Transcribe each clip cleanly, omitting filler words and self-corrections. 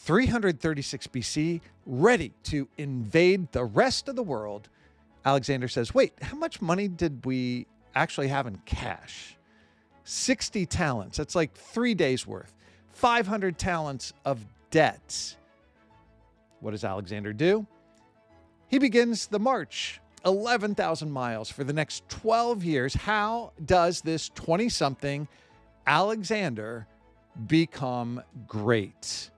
336 BC, ready to invade the rest of the world, Alexander says, wait, how much money did we actually have in cash? 60 talents. That's like 3 days worth. 500 talents of debt. What does Alexander do? He begins the march, 11,000 miles for the next 12 years. How does this 20-something Alexander become great?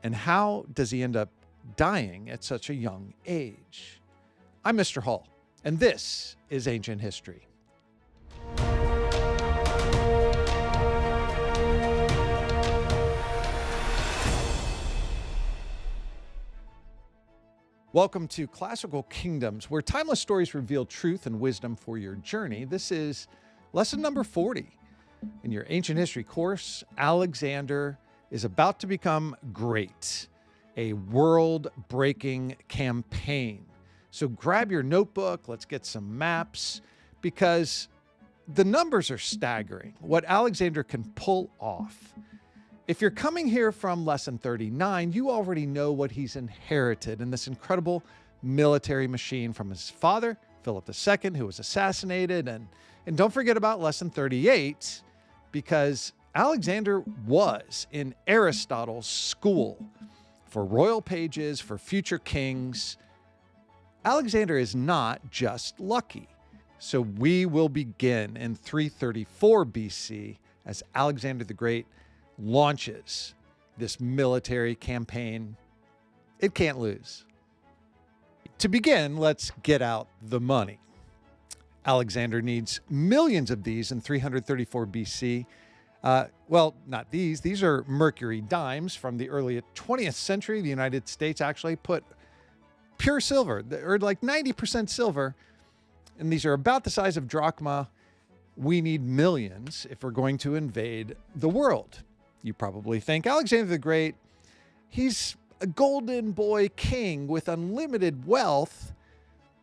And how does he end up dying at such a young age? I'm Mr. Hall, and this is Ancient History. Welcome to Classical Kingdoms, where timeless stories reveal truth and wisdom for your journey. This is lesson number 40. In your ancient history course, Alexander is about to become great, a world-breaking campaign. So grab your notebook, let's get some maps, because the numbers are staggering, what Alexander can pull off. If you're coming here from lesson 39, you already know what he's inherited in this incredible military machine from his father, Philip II, who was assassinated. And don't forget about lesson 38, because Alexander was in Aristotle's school for royal pages, for future kings. Alexander is not just lucky. So we will begin in 334 BC as Alexander the Great launches this military campaign. It can't lose. To begin, let's get out the money. Alexander needs millions of these in 334 BC. Well, not these. These are mercury dimes from the early 20th century. The United States actually put pure silver, or like 90% silver, and these are about the size of drachma. We need millions if we're going to invade the world. You probably think Alexander the Great, he's a golden boy king with unlimited wealth,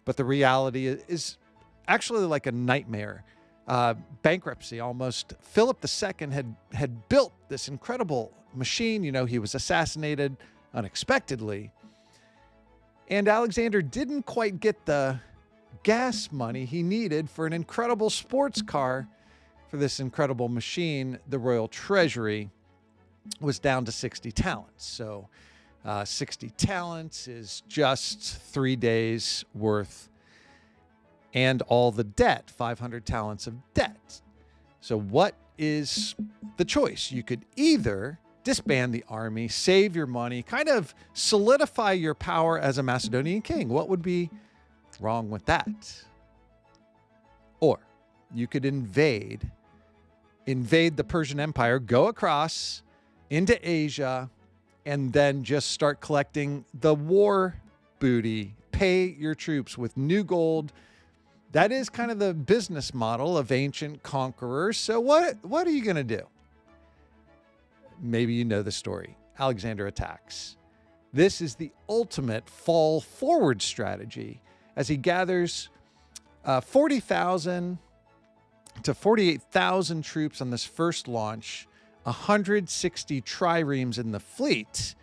but the reality is actually like a nightmare. Bankruptcy almost. Philip II had built this incredible machine. You know, he was assassinated unexpectedly. And Alexander didn't quite get the gas money he needed for an incredible sports car for this incredible machine. The royal treasury was down to 60 talents. So 60 talents is just 3 days worth, and all the debt, 500 talents of debt. So what is the choice? You could either disband the army, save your money, kind of solidify your power as a Macedonian king. What would be wrong with that? Or you could invade the Persian Empire, go across into Asia, and then just start collecting the war booty, pay your troops with new gold. That is kind of the business model of ancient conquerors. So what are you going to do? Maybe you know the story. Alexander attacks. This is the ultimate fall forward strategy as he gathers 40,000 to 48,000 troops on this first launch, 160 triremes in the fleet,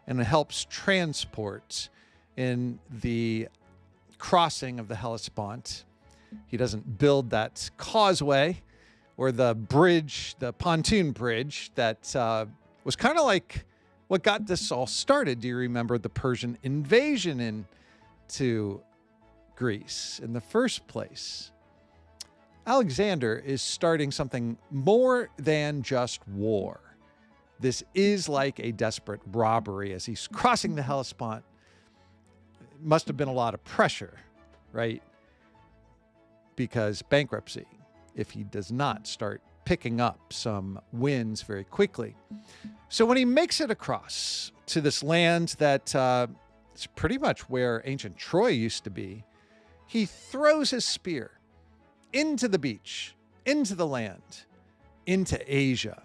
and it helps transport in the crossing of the Hellespont. He doesn't build that causeway or the bridge, the pontoon bridge that was kind of like what got this all started. Do you remember the Persian invasion into Greece in the first place? Alexander is starting something more than just war. This is like a desperate robbery as he's crossing the Hellespont. It must have been a lot of pressure, right? Because bankruptcy, if he does not start picking up some wins very quickly. So when he makes it across to this land that is pretty much where ancient Troy used to be, he throws his spear into the beach, into the land, into Asia.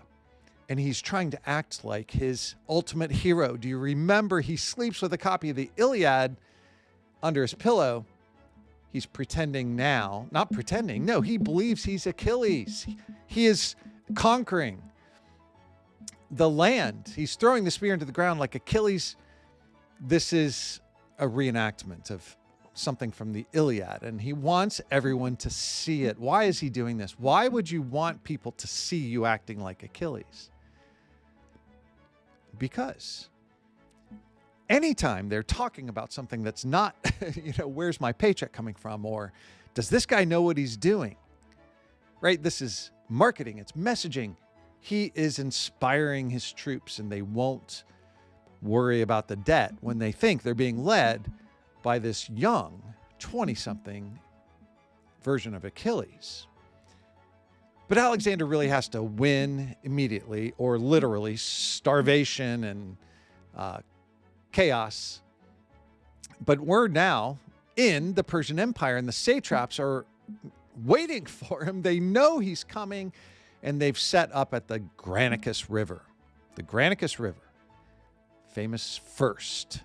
And he's trying to act like his ultimate hero. Do you remember he sleeps with a copy of the Iliad under his pillow? He's pretending now, not pretending, no, he believes he's Achilles. He is conquering. the land. He's throwing the spear into the ground like Achilles. This is a reenactment of something from the Iliad, and he wants everyone to see it. Why is he doing this? Why would you want people to see you acting like Achilles? Because anytime they're talking about something that's not, where's my paycheck coming from? Or does this guy know what he's doing? Right? This is marketing. It's messaging. He is inspiring his troops, and they won't worry about the debt when they think they're being led by this young 20-something version of Achilles. But Alexander really has to win immediately, or literally starvation and chaos. But we're now in the Persian Empire, and the satraps are waiting for him. They know he's coming, and they've set up at the Granicus River. The Granicus River, famous first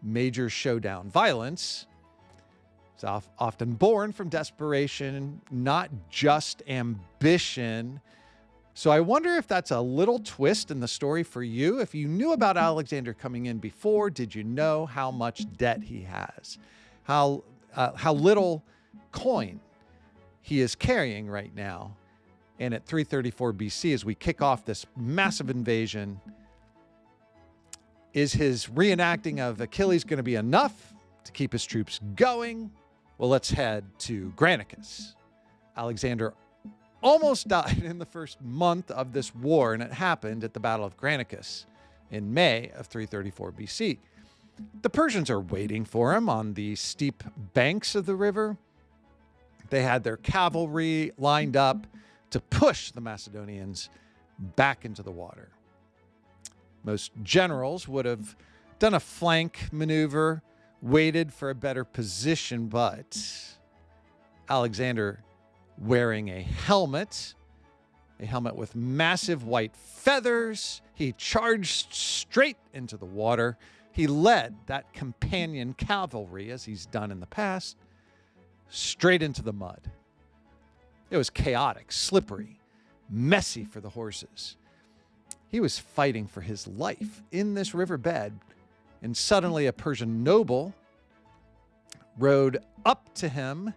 major showdown. Violence is often born from desperation, not just ambition. So I wonder if that's a little twist in the story for you. If you knew about Alexander coming in before, did you know how much debt he has? How little coin he is carrying right now? And at 334 BC, as we kick off this massive invasion, is his reenacting of Achilles going to be enough to keep his troops going? Well, let's head to Granicus. Alexander almost died in the first month of this war, and it happened at the Battle of Granicus in May of 334 BC. The Persians are waiting for him on the steep banks of the river. They had their cavalry lined up to push the Macedonians back into the water. Most generals would have done a flank maneuver, waited for a better position, but Alexander, wearing a helmet with massive white feathers, he charged straight into the water. He led that companion cavalry, as he's done in the past, straight into the mud. It was chaotic, slippery, messy for the horses. He was fighting for his life in this riverbed, and suddenly a Persian noble rode up to him.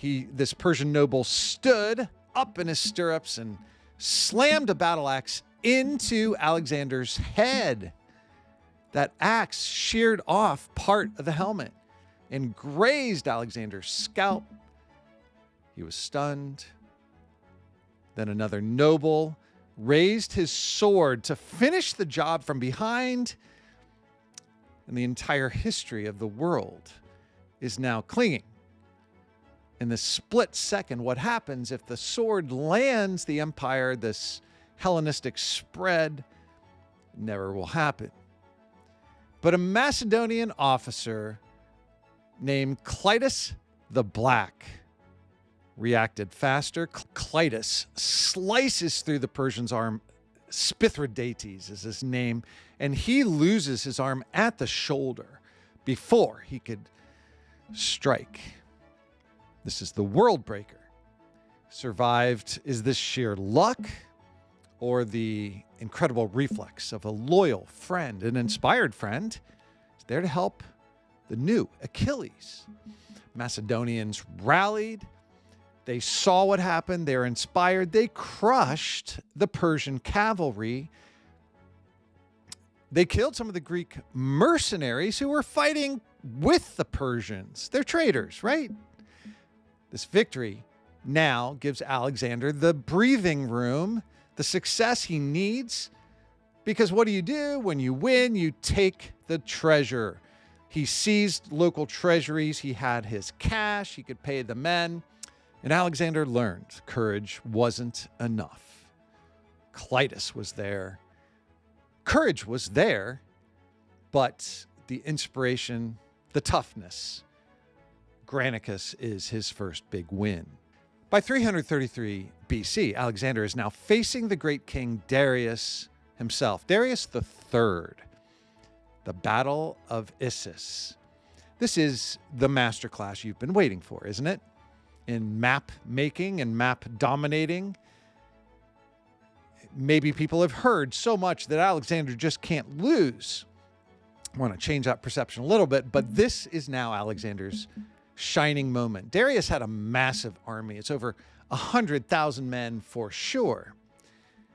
This Persian noble stood up in his stirrups and slammed a battle axe into Alexander's head. That axe sheared off part of the helmet and grazed Alexander's scalp. He was stunned. Then another noble raised his sword to finish the job from behind, and the entire history of the world is now clinging. In this split second, what happens if the sword lands the empire, this Hellenistic spread, never will happen. But a Macedonian officer named Clitus the Black reacted faster. Clitus slices through the Persian's arm. Spithridates is his name, and he loses his arm at the shoulder before he could strike. This is the world breaker. Survived. Is this sheer luck or the incredible reflex of a loyal friend, an inspired friend, is there to help the new Achilles? Macedonians rallied. They saw what happened. They were inspired. They crushed the Persian cavalry. They killed some of the Greek mercenaries who were fighting with the Persians. They're traitors, right? This victory now gives Alexander the breathing room, the success he needs. Because what do? When you win, you take the treasure. He seized local treasuries. He had his cash. He could pay the men. And Alexander learned courage wasn't enough. Clitus was there. Courage was there, but the inspiration, the toughness, Granicus is his first big win. By 333 BC, Alexander is now facing the great king Darius himself, Darius III, the Battle of Issus. This is the masterclass you've been waiting for, isn't it? In map making and map dominating. maybe people have heard so much that Alexander just can't lose. I want to change that perception a little bit, but this is now Alexander's shining moment. Darius had a massive army. It's over 100,000 men for sure.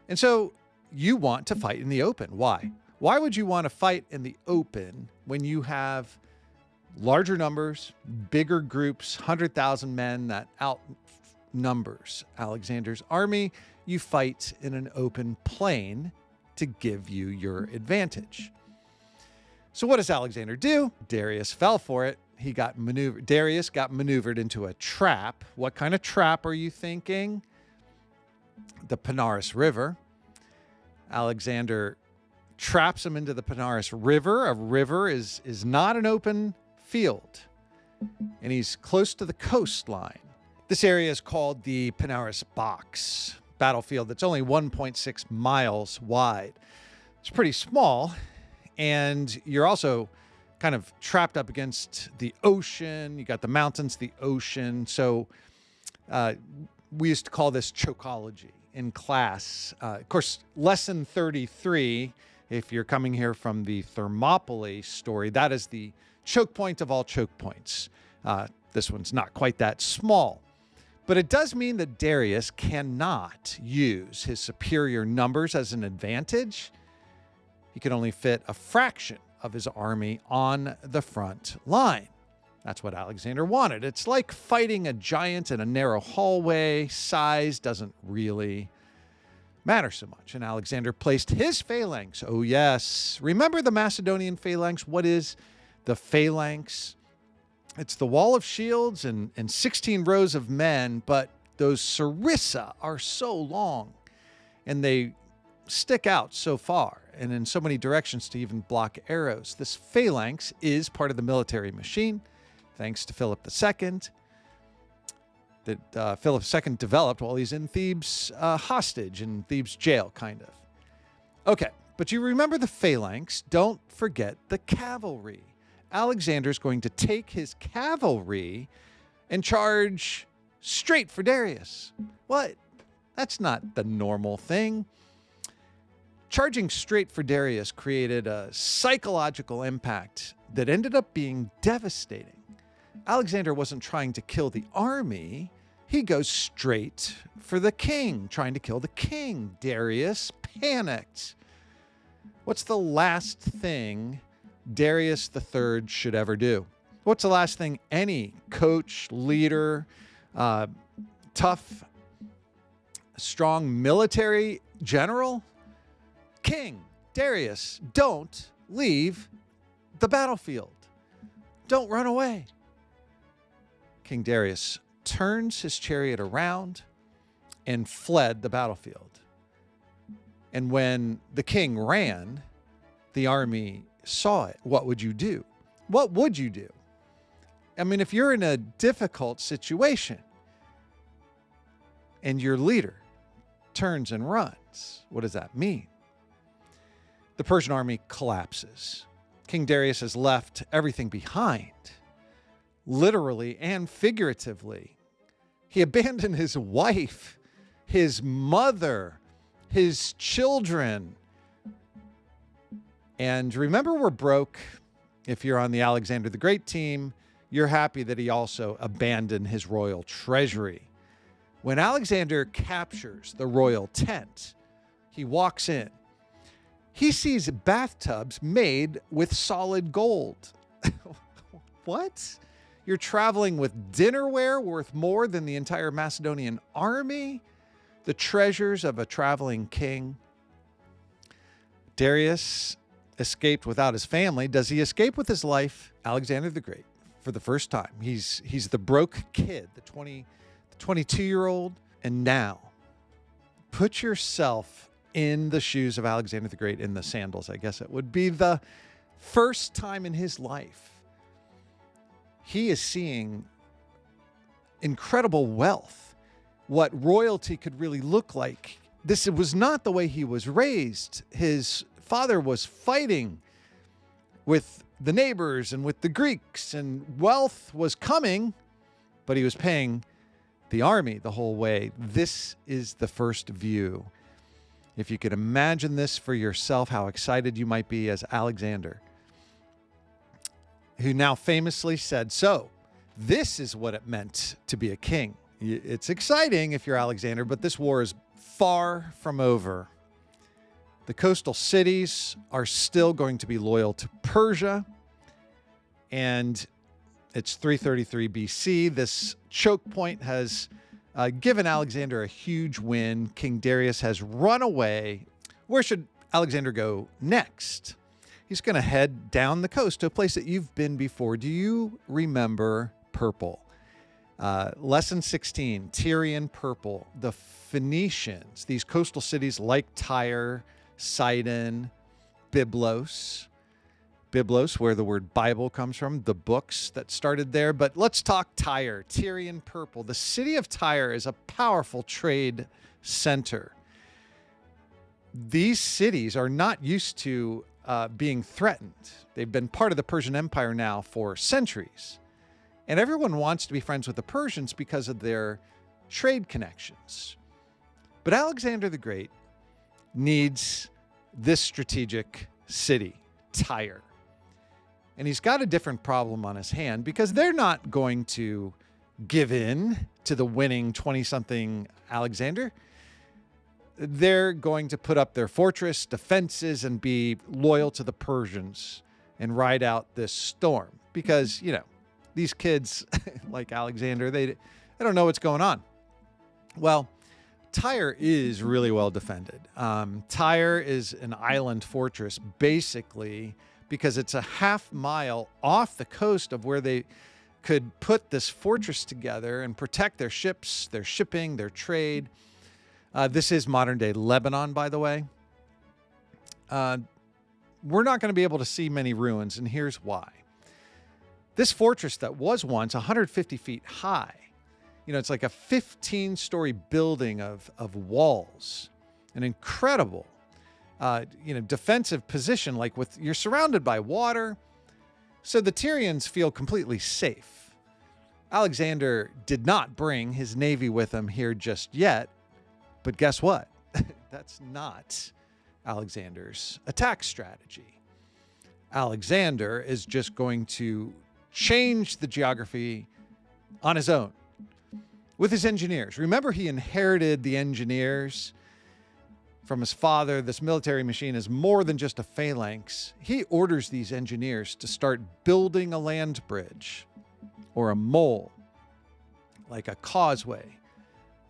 And so you want to fight in the open. Why? Why would you want to fight in the open when you have larger numbers, bigger groups, 100,000 men that outnumbers Alexander's army? You fight in an open plain to give you your advantage. So what does Alexander do? Darius fell for it. Darius got maneuvered into a trap. What kind of trap are you thinking? The Panaris River. Alexander traps him into the Panaris River. A river is not an open field, and he's close to the coastline. This area is called the Panaris Box battlefield. That's only 1.6 miles wide. It's pretty small, and you're also kind of trapped up against the ocean. You got the mountains, the ocean. So we used to call this chokology in class. Of course, lesson 33, if you're coming here from the Thermopylae story, that is the choke point of all choke points. This one's not quite that small. But it does mean that Darius cannot use his superior numbers as an advantage. He can only fit a fraction of his army on the front line. That's what Alexander wanted. It's like fighting a giant in a narrow hallway. Size doesn't really matter so much. And Alexander placed his phalanx. Oh, yes. Remember the Macedonian phalanx? What is the phalanx? It's the wall of shields and 16 rows of men, but those sarissa are so long and they stick out so far and in so many directions to even block arrows. This phalanx is part of the military machine, thanks to Philip II, that Philip II developed while he's in Thebes hostage, in Thebes jail, kind of. Okay, but you remember the phalanx. Don't forget the cavalry. Alexander's going to take his cavalry and charge straight for Darius. What? That's not the normal thing. Charging straight for Darius created a psychological impact that ended up being devastating. Alexander wasn't trying to kill the army. He goes straight for the king, trying to kill the king. Darius panicked. What's the last thing Darius III should ever do? What's the last thing any coach, leader, tough, strong military general, king, Darius, don't leave the battlefield. Don't run away. King Darius turns his chariot around and fled the battlefield. And when the king ran, the army saw it. What would you do? What would you do? I mean, if you're in a difficult situation and your leader turns and runs, what does that mean? The Persian army collapses. King Darius has left everything behind, literally and figuratively. He abandoned his wife, his mother, his children. And remember, we're broke. If you're on the Alexander the Great team, you're happy that he also abandoned his royal treasury. When Alexander captures the royal tent, he walks in. He sees bathtubs made with solid gold. What? You're traveling with dinnerware worth more than the entire Macedonian army? The treasures of a traveling king. Darius escaped without his family. Does he escape with his life? Alexander the Great, for the first time. He's the broke kid, the 22-year-old. And now, put yourself in the shoes of Alexander the Great, in the sandals, I guess it would be the first time in his life. He is seeing incredible wealth, what royalty could really look like. This was not the way he was raised. His father was fighting with the neighbors and with the Greeks, and wealth was coming, but he was paying the army the whole way. This is the first view. If you could imagine this for yourself, how excited you might be as Alexander, who now famously said, "So, this is what it meant to be a king." It's exciting if you're Alexander, but this war is far from over. The coastal cities are still going to be loyal to Persia, and it's 333 BC. This choke point has given Alexander a huge win. King Darius has run away. Where should Alexander go next? He's going to head down the coast to a place that you've been before. Do you remember purple? Lesson 16, Tyrian purple. The Phoenicians, these coastal cities like Tyre, Sidon, Byblos, where the word Bible comes from, the books that started there. But let's talk Tyre, Tyrian purple. The city of Tyre is a powerful trade center. These cities are not used to being threatened. They've been part of the Persian Empire now for centuries. And everyone wants to be friends with the Persians because of their trade connections. But Alexander the Great needs this strategic city, Tyre. And he's got a different problem on his hand because they're not going to give in to the winning 20-something Alexander. They're going to put up their fortress defenses and be loyal to the Persians and ride out this storm. Because, you know, these kids like Alexander, they don't know what's going on. Well, Tyre is really well defended. Tyre is an island fortress, basically, because it's a half mile off the coast of where they could put this fortress together and protect their ships, their shipping, their trade. This is modern-day Lebanon, by the way. We're not going to be able to see many ruins, and here's why. This fortress that was once 150 feet high, you know, it's like a 15-story building of walls, an incredible defensive position, like you're surrounded by water. So the Tyrians feel completely safe. Alexander did not bring his navy with him here just yet, but guess what? That's not Alexander's attack strategy. Alexander is just going to change the geography on his own with his engineers. Remember, he inherited the engineers from his father. This military machine is more than just a phalanx. He orders these engineers to start building a land bridge or a mole, like a causeway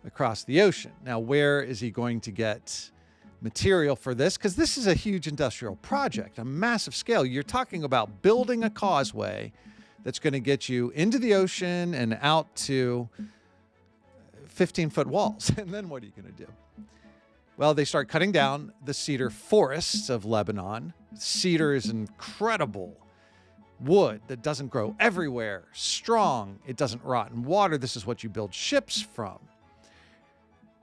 across the ocean. Now, where is he going to get material for this? Because this is a huge industrial project, a massive scale. You're talking about building a causeway that's going to get you into the ocean and out to 15-foot walls. And then what are you going to do? Well, they start cutting down the cedar forests of Lebanon. Cedar is incredible wood that doesn't grow everywhere, strong. It doesn't rot in water. This is what you build ships from.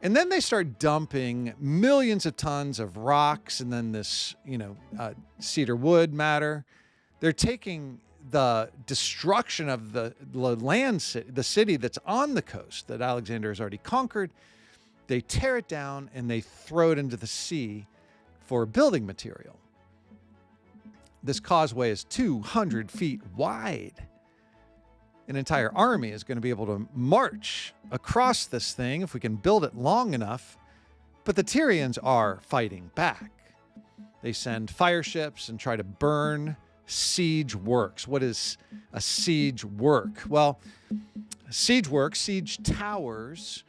And then they start dumping millions of tons of rocks and then this, cedar wood matter. They're taking the destruction of the land, the city that's on the coast that Alexander has already conquered. They tear it down and they throw it into the sea for building material. This causeway is 200 feet wide. An entire army is going to be able to march across this thing if we can build it long enough. But the Tyrians are fighting back. They send fire ships and try to burn siege works. What is a siege work? Well, siege works, siege towers,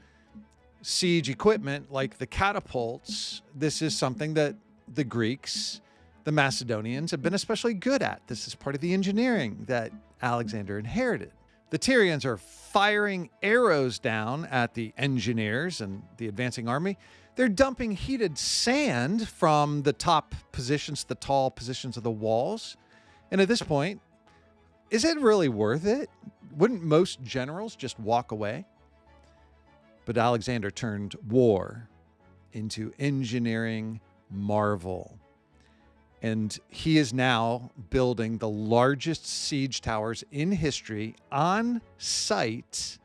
siege equipment like the catapults. This is something that the Greeks, the Macedonians have been especially good at. This is part of the engineering that Alexander inherited. The Tyrians are firing arrows down at the engineers and the advancing army. They're dumping heated sand from the top positions, the tall positions of the walls. And at this point, is it really worth it? Wouldn't most generals just walk away? But Alexander turned war into engineering marvel. And he is now building the largest siege towers in history on site.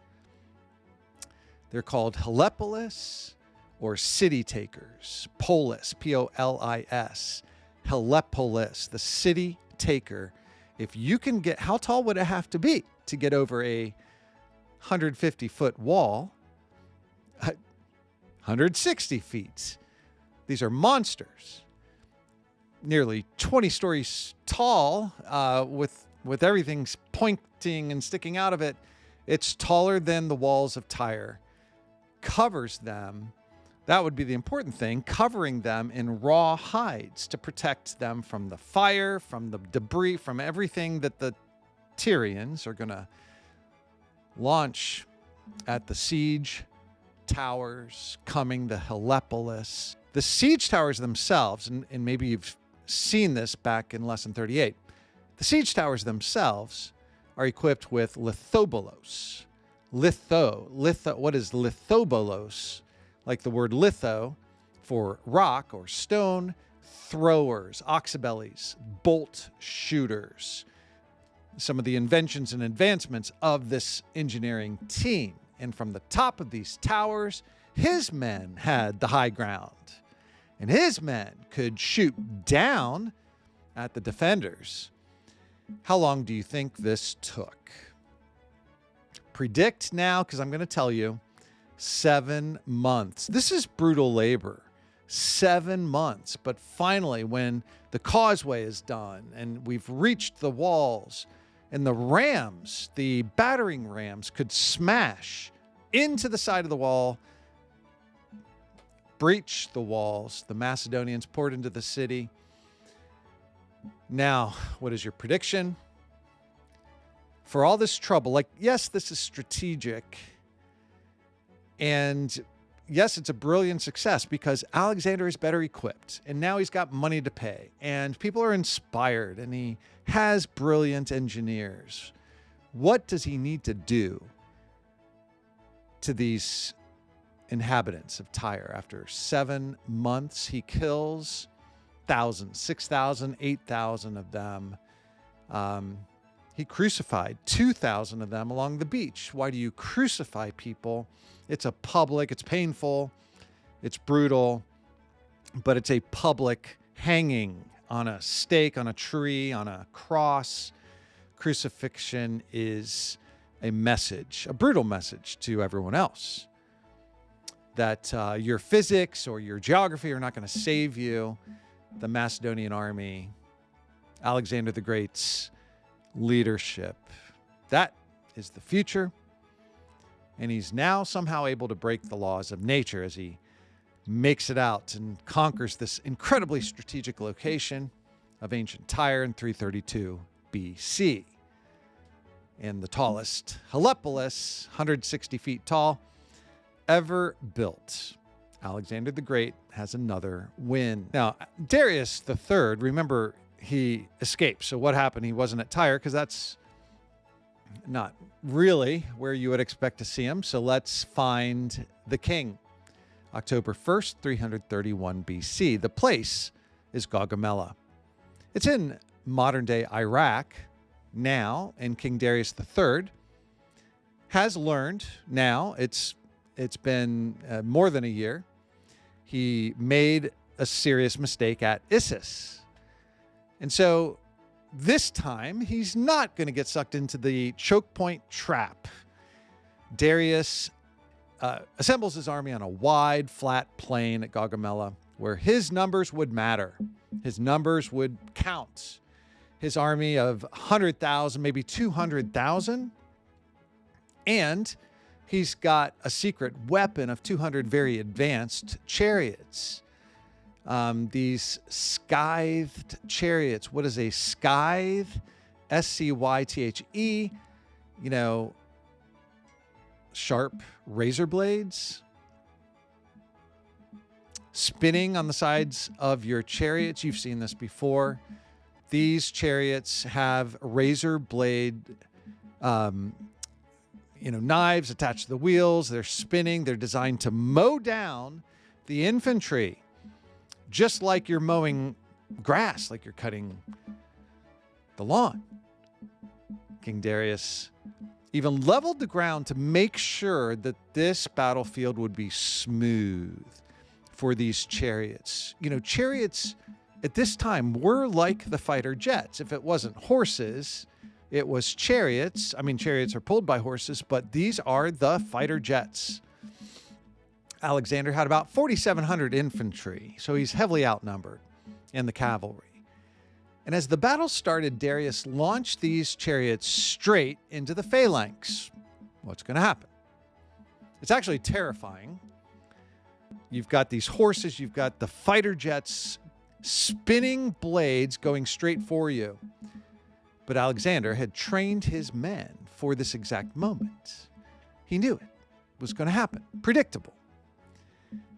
They're called Helepolis or city takers. Polis, P-O-L-I-S. Helepolis, the city taker. If you can get, how tall would it have to be to get over a 150-foot wall? 160 feet. These are monsters. Nearly 20 stories tall, with everything pointing and sticking out of it. It's taller than the walls of Tyre. Covers them. That would be the important thing, covering them in raw hides to protect them from the fire, from the debris, from everything that the Tyrians are going to launch at the siege towers coming, the Helepolis. The siege towers themselves, and maybe you've seen this back in Lesson 38, the siege towers themselves are equipped with lithobolos. What is lithobolos? Like the word litho for rock or stone, throwers, oxybellies, bolt shooters. Some of the inventions and advancements of this engineering team. And from the top of these towers, his men had the high ground. And his men could shoot down at the defenders. How long do you think this took? Predict now, because I'm going to tell you. 7 months. This is brutal labor. 7 months. But finally, when the causeway is done and we've reached the walls and the rams, the battering rams, could smash into the side of the wall, breach the walls, the Macedonians poured into the city. Now, what is your prediction? For all this trouble, like, yes, this is strategic. And yes, it's a brilliant success because Alexander is better equipped and now he's got money to pay and people are inspired and he has brilliant engineers. What does he need to do to these inhabitants of Tyre? After 7 months, he kills thousands, 6,000, 8,000 of them. He crucified 2,000 of them along the beach. Why do you crucify people? It's it's painful, it's brutal, but it's a public hanging on a stake, on a tree, on a cross. Crucifixion is a message, a brutal message to everyone else. That your physics or your geography are not going to save you. The Macedonian army, Alexander the Great's leadership, that is the future. And he's now somehow able to break the laws of nature as he makes it out and conquers this incredibly strategic location of ancient Tyre in 332 BC. And the tallest Helepolis, 160 feet tall, ever built. Alexander the Great has another win. Now, Darius III, remember, he escaped. So what happened? He wasn't at Tyre because that's not really where you would expect to see him. So let's find the king. October 1st, 331 BC. The place is Gaugamela. It's in modern-day Iraq now, and King Darius III has learned now, it's been more than a year, he made a serious mistake at Issus. And so this time, he's not going to get sucked into the choke point trap. Darius assembles his army on a wide, flat plain at Gaugamela, where his numbers would matter. His numbers would count. His army of 100,000, maybe 200,000. And he's got a secret weapon of 200 very advanced chariots. These scythed chariots. What is a scythe? S-C-Y-T-H-E. You know, sharp razor blades spinning on the sides of your chariots. You've seen this before. These chariots have razor blade, knives attached to the wheels. They're spinning. They're designed to mow down the infantry, just like you're mowing grass, like you're cutting the lawn. King Darius even leveled the ground to make sure that this battlefield would be smooth. for these chariots. You know, chariots at this time were like the fighter jets. If it wasn't horses, it was chariots. I mean, chariots are pulled by horses, but these are the fighter jets. Alexander had about 4,700 infantry, so he's heavily outnumbered in the cavalry. And as the battle started, Darius launched these chariots straight into the phalanx. What's going to happen? It's actually terrifying. You've got these horses, you've got the fighter jets spinning blades going straight for you. But Alexander had trained his men for this exact moment. He knew it was going to happen. Predictable.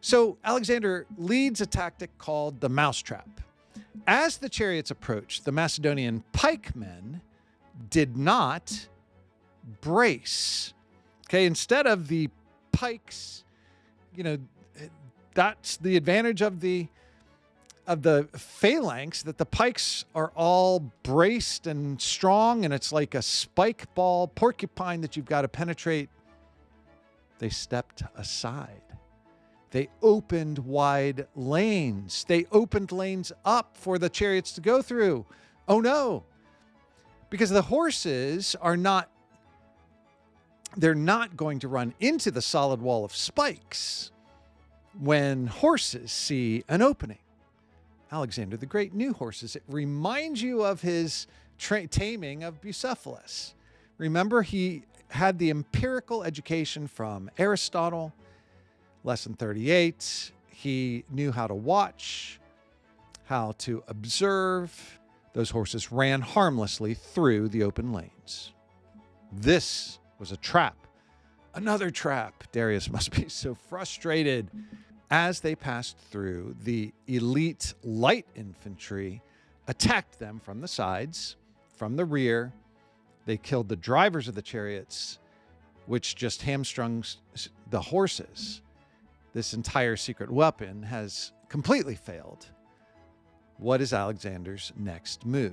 So Alexander leads a tactic called the mousetrap. As the chariots approached, the Macedonian pikemen did not brace. Okay, instead of the pikes, you know, that's the advantage of the phalanx, that the pikes are all braced and strong, and it's like a spike ball porcupine that you've got to penetrate. They stepped aside. They opened wide lanes. They opened lanes up for the chariots to go through. Oh no, because the horses are not, they're not going to run into the solid wall of spikes when horses see an opening. Alexander the Great knew horses. It reminds you of his taming of Bucephalus. Remember, he had the empirical education from Aristotle. Lesson 38, he knew how to watch, how to observe. Those horses ran harmlessly through the open lanes. This was a trap. Another trap. Darius must be so frustrated. As they passed through, the elite light infantry attacked them from the sides, from the rear. They killed the drivers of the chariots, which just hamstrung the horses. This entire secret weapon has completely failed. What is Alexander's next move?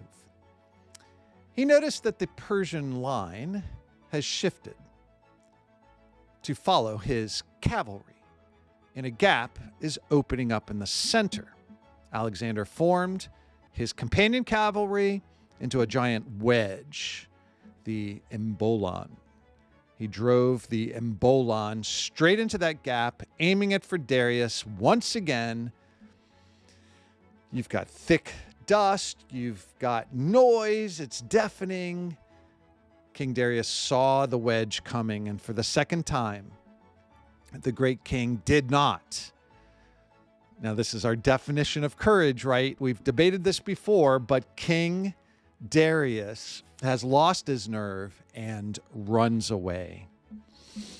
He noticed that the Persian line has shifted to follow his cavalry, and a gap is opening up in the center. Alexander formed his companion cavalry into a giant wedge, the embolon. He drove the embolon straight into that gap, aiming it for Darius once again. You've got thick dust. You've got noise. It's deafening. King Darius saw the wedge coming, and for the second time, the great king did not. Now, this is our definition of courage, right? We've debated this before, but King Darius has lost his nerve and runs away.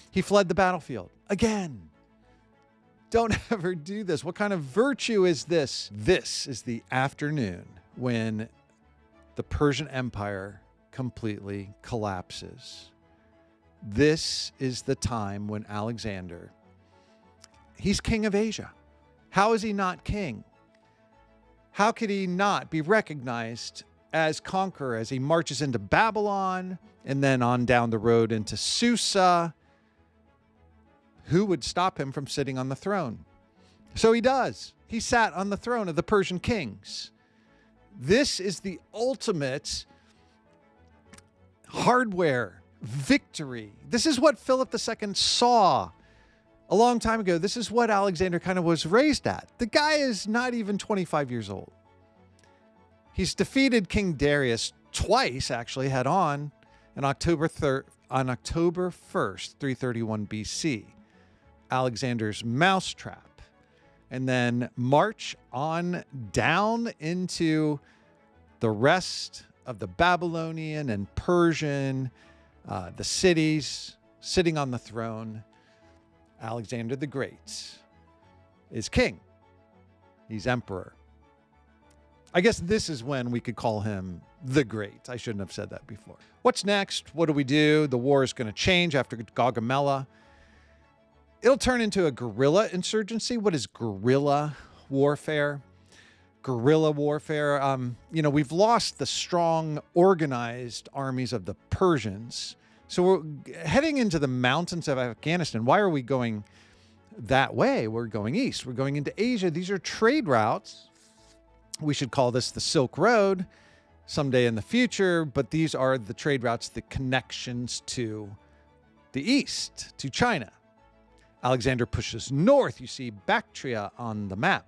He fled the battlefield again. Don't ever do this. What kind of virtue is this? This is the afternoon when the Persian Empire completely collapses. This is the time when Alexander, he's king of Asia. How is he not king? How could he not be recognized as conqueror as he marches into Babylon and then on down the road into Susa? Who would stop him from sitting on the throne? So he does. He sat on the throne of the Persian kings. This is the ultimate hardware victory. This is what Philip II saw a long time ago. This is what Alexander kind of was raised at. The guy is not even 25 years old. He's defeated King Darius twice, actually, head on October 1st, 331 BC. Alexander's mousetrap. And then march on down into the rest of the Babylonian and Persian, the cities, sitting on the throne. Alexander the Great is king. He's emperor. I guess this is when we could call him the Great. I shouldn't have said that before. What's next? What do? The war is going to change after Gaugamela. It'll turn into a guerrilla insurgency. What is guerrilla warfare? Guerrilla warfare. We've lost the strong, organized armies of the Persians. So we're heading into the mountains of Afghanistan. Why are we going that way. We're going east. We're going into Asia. These are trade routes. We should call this the Silk Road someday in the future, but these are the trade routes, the connections to the east, to China. Alexander pushes north. You see Bactria on the map.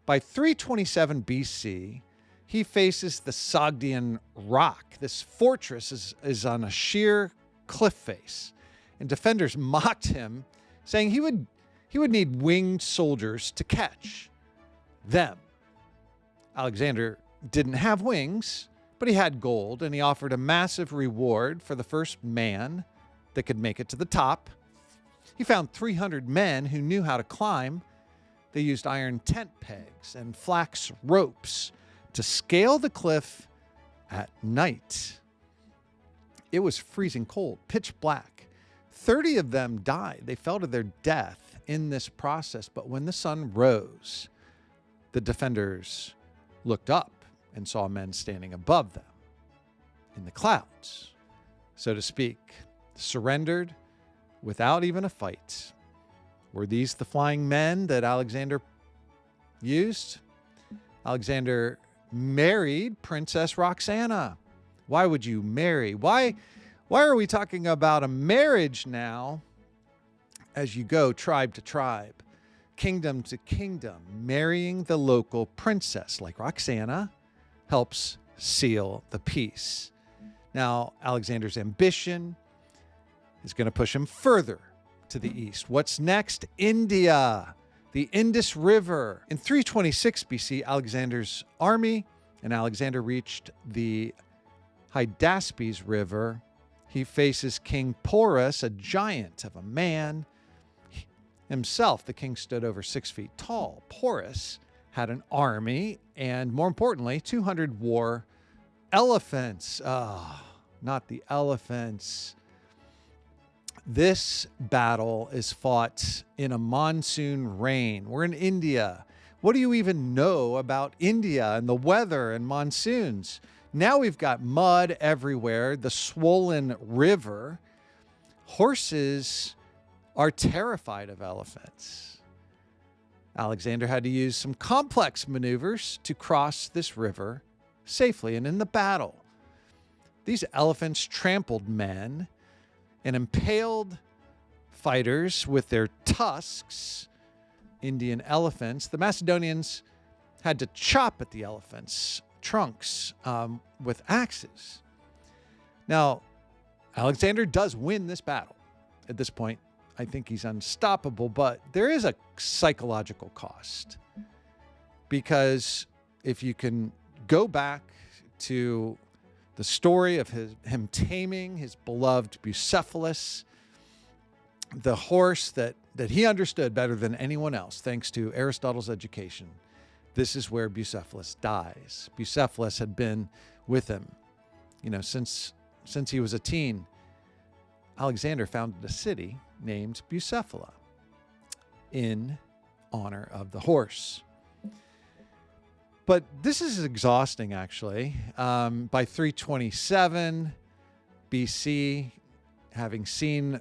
By 327 BC, he faces the Sogdian rock. This fortress is on a sheer cliff face, and defenders mocked him, saying he would need winged soldiers to catch them. Alexander didn't have wings, but he had gold, and he offered a massive reward for the first man that could make it to the top. He found 300 men who knew how to climb. They used iron tent pegs and flax ropes to scale the cliff at night. It was freezing cold, pitch black. 30 of them died. They fell to their death in this process. But when the sun rose, the defenders looked up and saw men standing above them in the clouds, so to speak, surrendered without even a fight. Were these the flying men that Alexander used? Alexander married Princess Roxana. Why would you marry? Why are we talking about a marriage now as you go tribe to tribe, kingdom to kingdom? Marrying the local princess like Roxana helps seal the peace. Now, Alexander's ambition is going to push him further to the east. What's next? India, the Indus River. In 326 BC, Alexander's army and Alexander reached the Hyphasis River. He faces King Porus, a giant of a man. Himself, the king stood over 6 feet tall. Porus had an army and, more importantly, 200 war elephants. Not the elephants. This battle is fought in a monsoon rain. We're in India. What do you even know about India and the weather and monsoons? Now we've got mud everywhere, the swollen river. Horses are terrified of elephants. Alexander had to use some complex maneuvers to cross this river safely. And in the battle, these elephants trampled men and impaled fighters with their tusks, Indian elephants. The Macedonians had to chop at the elephants' trunks with axes. Now, Alexander does win this battle. At this point, I think he's unstoppable, but there is a psychological cost. Because if you can go back to the story of him taming his beloved Bucephalus, the horse that he understood better than anyone else, thanks to Aristotle's education. This is where Bucephalus dies. Bucephalus had been with him, since he was a teen. Alexander founded a city named Bucephala in honor of the horse. But this is exhausting, actually. By 327 BC, having seen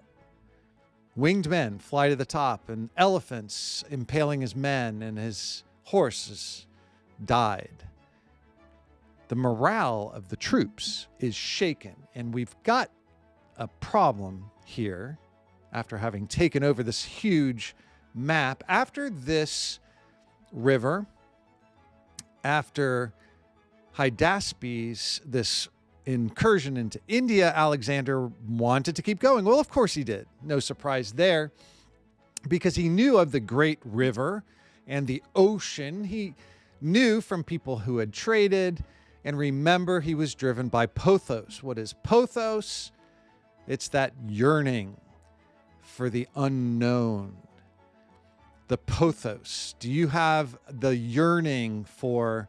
winged men fly to the top and elephants impaling his men and his horses died, the morale of the troops is shaken. And we've got a problem here after having taken over this huge map. After this river, after Hyphasis, this incursion into India, Alexander wanted to keep going. Well, of course he did. No surprise there, because he knew of the great river and the ocean. He knew from people who had traded. And remember, he was driven by pothos. What is pothos? It's that yearning for the unknown. The pothos. Do you have the yearning for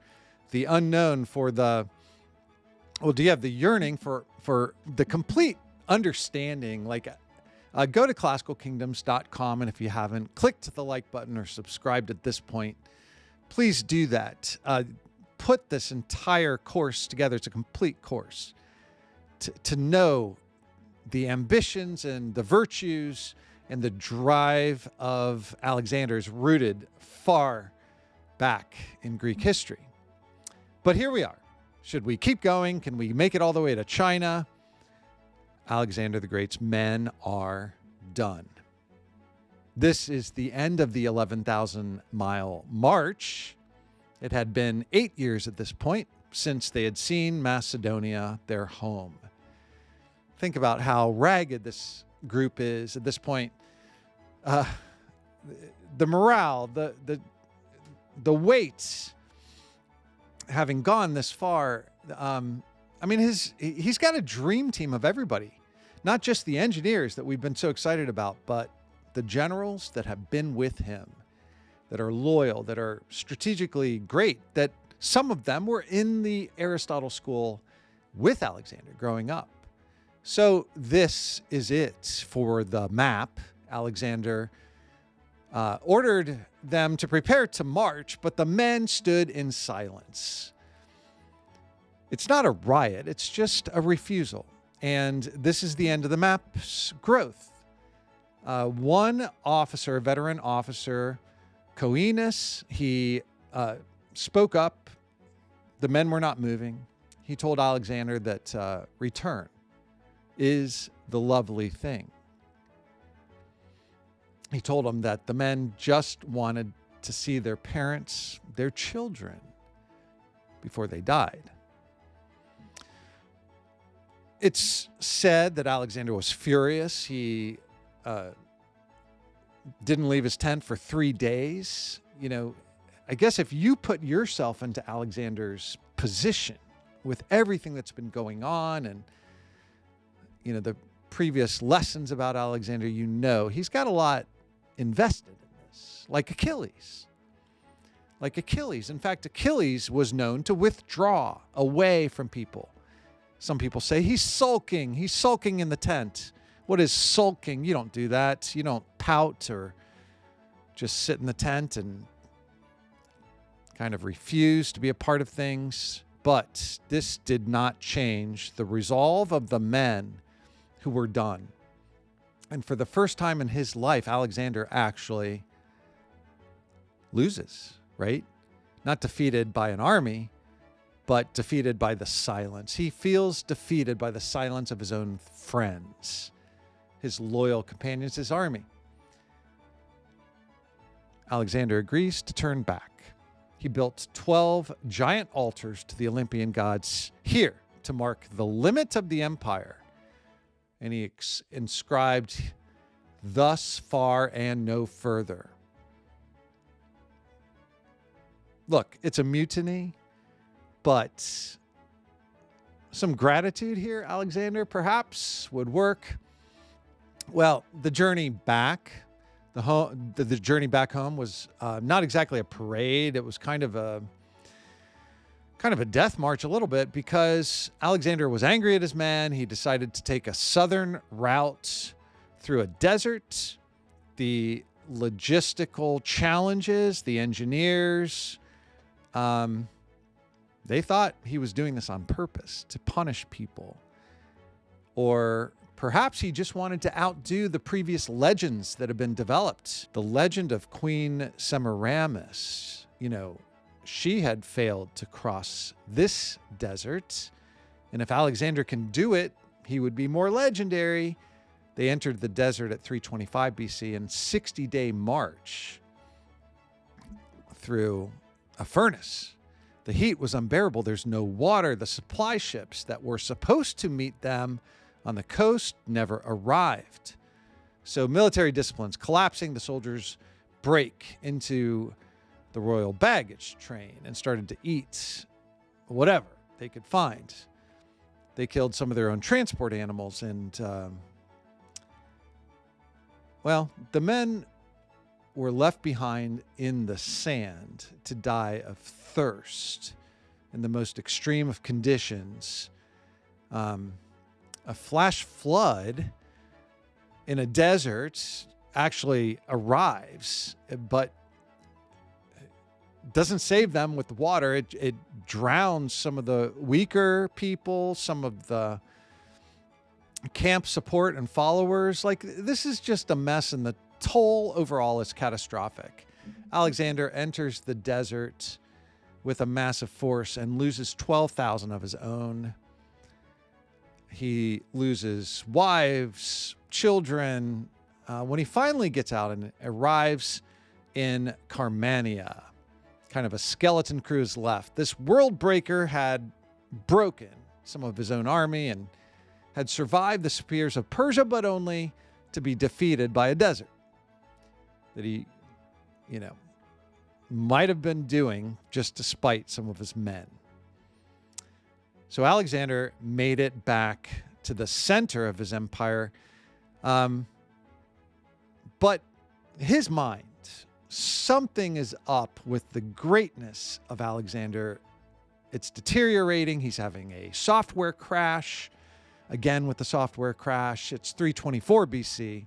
the unknown, do you have the yearning for the complete understanding? Go to classicalkingdoms.com, and if you haven't clicked the like button or subscribed at this point, please do that. Put this entire course together. It's a complete course to know the ambitions and the virtues and the drive of Alexander is rooted far back in Greek history. But here we are. Should we keep going? Can we make it all the way to China? Alexander the Great's men are done. This is the end of the 11,000-mile march. It had been 8 years at this point since they had seen Macedonia, their home. Think about how ragged this group is at this point. The morale, the weight, having gone this far. He's got a dream team of everybody, not just the engineers that we've been so excited about, but the generals that have been with him, that are loyal, that are strategically great, that some of them were in the Aristotle school with Alexander growing up. So this is it for the map. Alexander ordered them to prepare to march, but the men stood in silence. It's not a riot, it's just a refusal. And this is the end of the map's growth. One officer, a veteran officer, Coenus, he spoke up. The men were not moving. He told Alexander that return is the lovely thing. He told him that the men just wanted to see their parents, their children, before they died. It's said that Alexander was furious. He didn't leave his tent for 3 days. You know, I guess if you put yourself into Alexander's position with everything that's been going on and, you know, the previous lessons about Alexander, you know, he's got a lot invested in this, like Achilles. Like Achilles. In fact, Achilles was known to withdraw away from people. Some people say he's sulking. He's sulking in the tent. What is sulking? You don't do that. You don't pout or just sit in the tent and kind of refuse to be a part of things. But this did not change the resolve of the men who were done. And for the first time in his life, Alexander actually loses, right? Not defeated by an army, but defeated by the silence. He feels defeated by the silence of his own friends, his loyal companions, his army. Alexander agrees to turn back. He built 12 giant altars to the Olympian gods here to mark the limit of the empire. And he inscribed, "Thus far and no further." Look, it's a mutiny, but some gratitude here, Alexander, perhaps would work. Well, the journey back, the journey back home was not exactly a parade. It was kind of a death march a little bit, because Alexander was angry at his men. He decided to take a southern route through a desert. The logistical challenges, the engineers, they thought he was doing this on purpose to punish people. Or perhaps he just wanted to outdo the previous legends that have been developed. The legend of Queen Semiramis, you know, she had failed to cross this desert. And if Alexander can do it, he would be more legendary. They entered the desert at 325 BC and 60-day march through a furnace. The heat was unbearable. There's no water. The supply ships that were supposed to meet them on the coast never arrived. So military discipline's collapsing. The soldiers break into the royal baggage train and started to eat whatever they could find. They killed some of their own transport animals, and the men were left behind in the sand to die of thirst in the most extreme of conditions. A flash flood in a desert actually arrives, but doesn't save them with the water. It drowns some of the weaker people, some of the camp support and followers. Like, this is just a mess, and the toll overall is catastrophic. Alexander enters the desert with a massive force and loses 12,000 of his own. He loses wives, children. When he finally gets out and arrives in Carmania, kind of a skeleton crew is left. This world breaker had broken some of his own army and had survived the spears of Persia, but only to be defeated by a desert that he, might have been doing just to spite some of his men. So Alexander made it back to the center of his empire. But his mind, something is up with the greatness of Alexander. It's deteriorating. He's having a software crash. Again, with the software crash, it's 324 BC.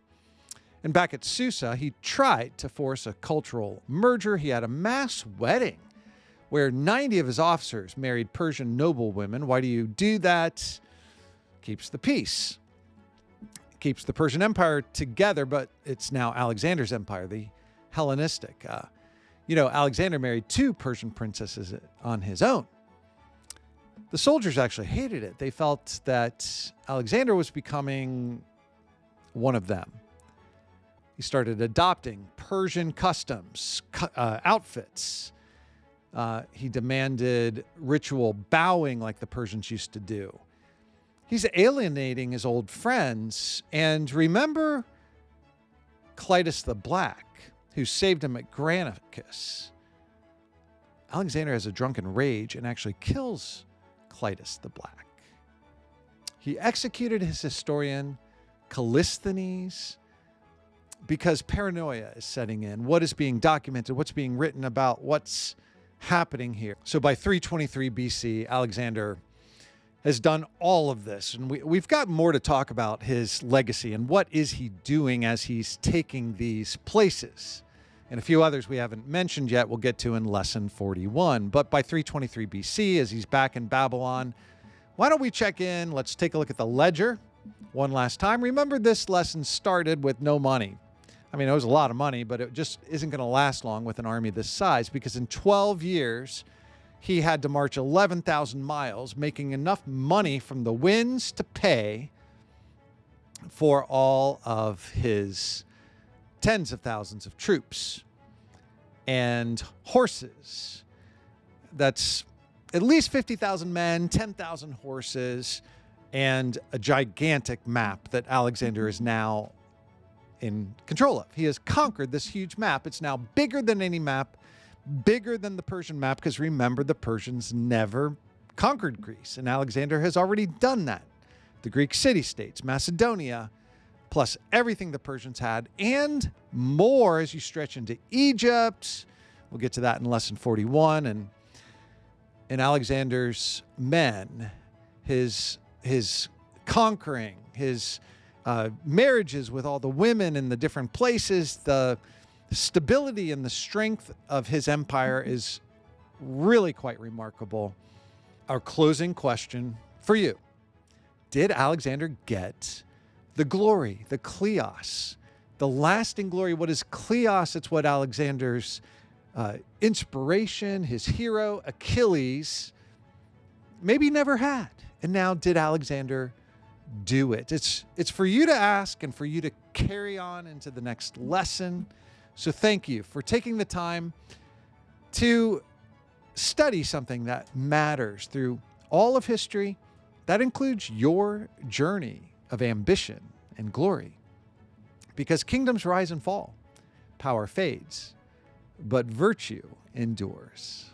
And back at Susa, he tried to force a cultural merger. He had a mass wedding where 90 of his officers married Persian noblewomen. Why do you do that? Keeps the peace. Keeps the Persian Empire together, but it's now Alexander's empire, the Hellenistic. Alexander married 2 Persian princesses on his own. The soldiers actually hated it. They felt that Alexander was becoming one of them. He started adopting Persian customs, outfits. He demanded ritual bowing like the Persians used to do. He's alienating his old friends. And remember Clitus the Black, who saved him at Granicus. Alexander has a drunken rage and actually kills Clitus the Black. He executed his historian Callisthenes because paranoia is setting in. What is being documented? What's being written about? What's happening here? So by 323 BC, Alexander has done all of this. And we've got more to talk about his legacy and what is he doing as he's taking these places. And a few others we haven't mentioned yet we'll get to in lesson 41. But by 323 BC, as he's back in Babylon, why don't we check in? Let's take a look at the ledger one last time. Remember, this lesson started with no money. I mean, it was a lot of money, but it just isn't going to last long with an army this size, because in 12 years, he had to march 11,000 miles, making enough money from the winds to pay for all of his tens of thousands of troops and horses. That's at least 50,000 men, 10,000 horses, and a gigantic map that Alexander is now in control of. He has conquered this huge map. It's now bigger than any map, bigger than the Persian map, because remember, the Persians never conquered Greece, and Alexander has already done that. The Greek city-states, Macedonia, plus everything the Persians had, and more as you stretch into Egypt. We'll get to that in lesson 41. And Alexander's men, his conquering, his marriages with all the women in the different places, the stability and the strength of his empire is really quite remarkable. Our closing question for you: did Alexander get the glory, the kleos, the lasting glory? What is kleos? It's what Alexander's inspiration, his hero, Achilles, maybe never had. And now, did Alexander do it? It's for you to ask and for you to carry on into the next lesson. So thank you for taking the time to study something that matters through all of history. That includes your journey of ambition and glory. Because kingdoms rise and fall, power fades, but virtue endures.